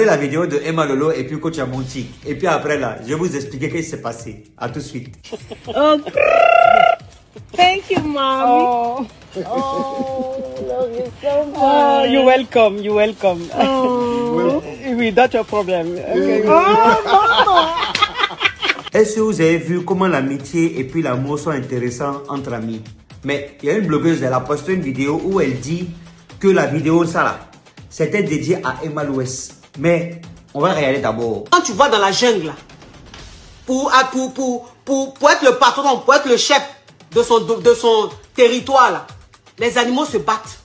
La vidéo de Emma Lolo et puis coach Amonchik. Et puis après là, je vais vous expliquer ce qui s'est passé. À tout de suite. Oh, thank you, mommy. Love you so much. Oh, you're welcome. You're welcome. Oh. Oui, that's your problem. Okay. Est-ce que vous avez vu comment l'amitié et puis l'amour sont intéressants entre amis? Mais il y a une blogueuse, elle a posté une vidéo où elle dit que la vidéo, ça là, c'était dédié à Emma Louès. Mais on va regarder d'abord. Quand tu vas dans la jungle, là, pour être le patron, pour être le chef de son territoire, là, les animaux se battent.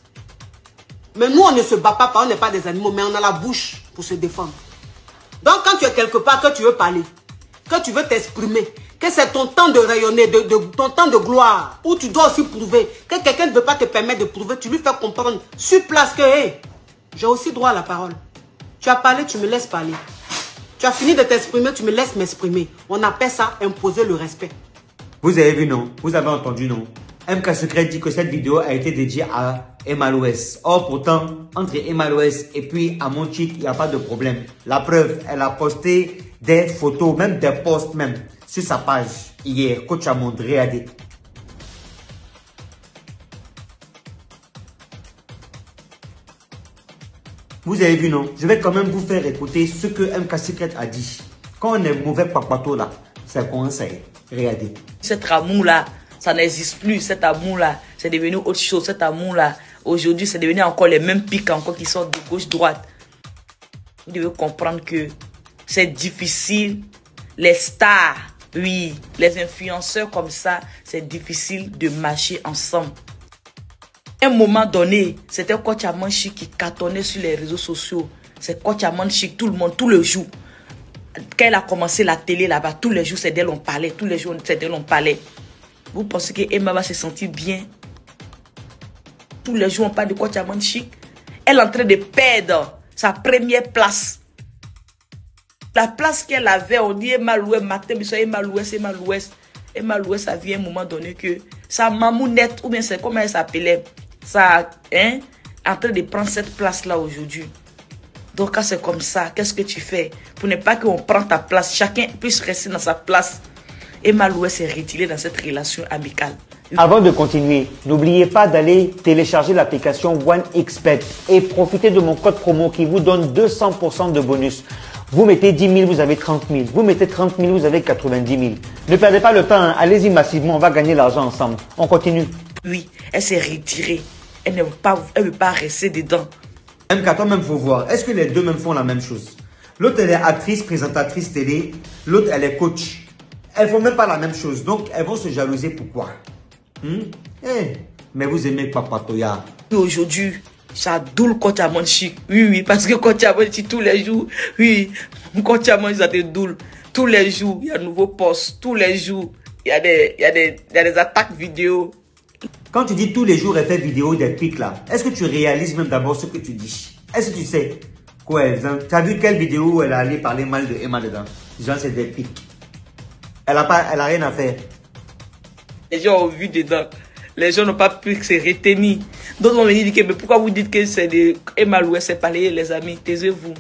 Mais nous, on ne se bat pas, on n'est pas des animaux, mais on a la bouche pour se défendre. Donc, quand tu es quelque part, que tu veux parler, que tu veux t'exprimer, que c'est ton temps de rayonner, ton temps de gloire, où tu dois aussi prouver, que quelqu'un ne veut pas te permettre de prouver, tu lui fais comprendre sur place que, hey, j'ai aussi droit à la parole. Tu as parlé, tu me laisses parler. Tu as fini de t'exprimer, tu me laisses m'exprimer. On appelle ça imposer le respect. Vous avez vu, non? Vous avez entendu, non? MK Secret dit que cette vidéo a été dédiée à Emma Louès. Or, pourtant, entre Emma Louès et puis Amonchik, il n'y a pas de problème. La preuve, elle a posté des photos, même des posts même, sur sa page hier. Coach Amond, regardez. Vous avez vu, non? Je vais quand même vous faire écouter ce que MK Secret a dit. Quand on est mauvais papato là, c'est qu'on essaye. Regardez. Cet amour-là, ça n'existe plus. Cet amour-là, c'est devenu autre chose. Cet amour-là, aujourd'hui, c'est devenu encore les mêmes pics encore qui sortent de gauche-droite. Vous devez comprendre que c'est difficile. Les stars, oui, les influenceurs comme ça, c'est difficile de marcher ensemble. À un moment donné, c'était Coach Amonchik qui cartonnait sur les réseaux sociaux. C'est Coach Amonchik, tout le monde, tout le jour. Quand elle a commencé la télé là-bas, tous les jours, c'est d'elle on parlait. Tous les jours, c'est d'elle on parlait. Vous pensez que Emma va se sentir bien? Tous les jours, on parle de Coach Amonchik. Elle est en train de perdre sa première place. La place qu'elle avait, on dit Emma Louès, matin, mais Emma Louès, Emma Louès. Emma Louès, ça vient à un moment donné que sa mamounette, ou bien c'est comment elle s'appelait, ça, hein, en train de prendre cette place-là aujourd'hui. Donc, quand c'est comme ça, qu'est-ce que tu fais? Pour ne pas qu'on prenne ta place, chacun puisse rester dans sa place. Emma Louès s'est retirée dans cette relation amicale. Avant de continuer, n'oubliez pas d'aller télécharger l'application OneXpert et profiter de mon code promo qui vous donne 200% de bonus. Vous mettez 10 000, vous avez 30 000. Vous mettez 30 000, vous avez 90 000. Ne perdez pas le temps, hein. Allez-y massivement, on va gagner l'argent ensemble. On continue. Oui, elle s'est retirée. Elle ne veut pas rester dedans. MK, toi-même, faut voir. Est-ce que les deux même font la même chose? L'autre, elle est actrice, présentatrice télé. L'autre, elle est coach. Elles font même pas la même chose. Donc, elles vont se jalouser. Pourquoi? Mais vous aimez Papa Toya. Aujourd'hui, j'adore Coach Amonchik. Oui, parce que Coach Amonchik, tous les jours, oui, Coach Amonchik, ça te doule. Tous les jours, il y a un nouveau post. Tous les jours, il y a des attaques vidéo. Quand tu dis tous les jours, elle fait vidéo des pics là, est-ce que tu réalises même d'abord ce que tu dis? Est-ce que tu sais quoi? Tu as vu quelle vidéo où elle a allé parler mal de Emma dedans? Genre, c'est des pics. Elle a rien à faire. Les gens ont vu dedans. Les gens n'ont pas pu se retenir. D'autres vont venir dire que mais pourquoi vous dites que c'est de Emma Louès, c'est parler les amis? Taisez-vous.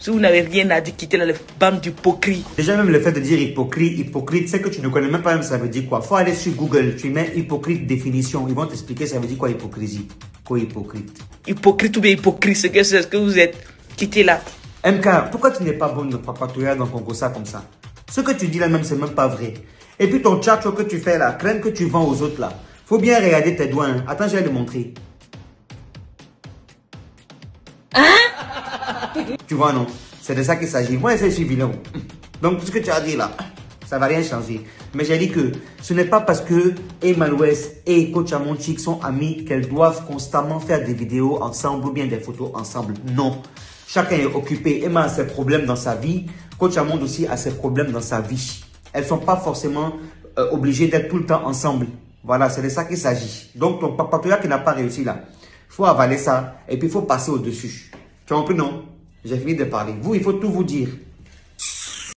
Si vous n'avez rien à dire, quittez la bande d'hypocrites. Déjà même le fait de dire hypocrite, c'est que tu ne connais même pas même ça veut dire quoi. Faut aller sur Google, tu mets hypocrite définition. Ils vont t'expliquer ça veut dire quoi hypocrisie. Quoi hypocrite? Hypocrite ou bien hypocrite, c'est ce que vous êtes. Quittez là. MK, pourquoi tu n'es pas bonne de papatouiller dans Congo ça comme ça? Ce que tu dis là même, c'est même pas vrai. Et puis ton chat que tu fais là, crème que tu vends aux autres là. Faut bien regarder tes doigts. Hein. Attends, je vais le montrer. Tu vois, non? C'est de ça qu'il s'agit. Moi, je suis vilain. Donc, tout ce que tu as dit là, ça ne va rien changer. Mais j'ai dit que ce n'est pas parce que Emma Louès et Coach Amonchik sont amis qu'elles doivent constamment faire des vidéos ensemble ou bien des photos ensemble. Non. Chacun est occupé. Emma a ses problèmes dans sa vie. Coach Amond aussi a ses problèmes dans sa vie. Elles ne sont pas forcément obligées d'être tout le temps ensemble. Voilà, c'est de ça qu'il s'agit. Donc, ton papatoya qui n'a pas réussi là, il faut avaler ça et puis il faut passer au-dessus. Tu as compris, non? J'ai fini de parler. Vous, il faut tout vous dire.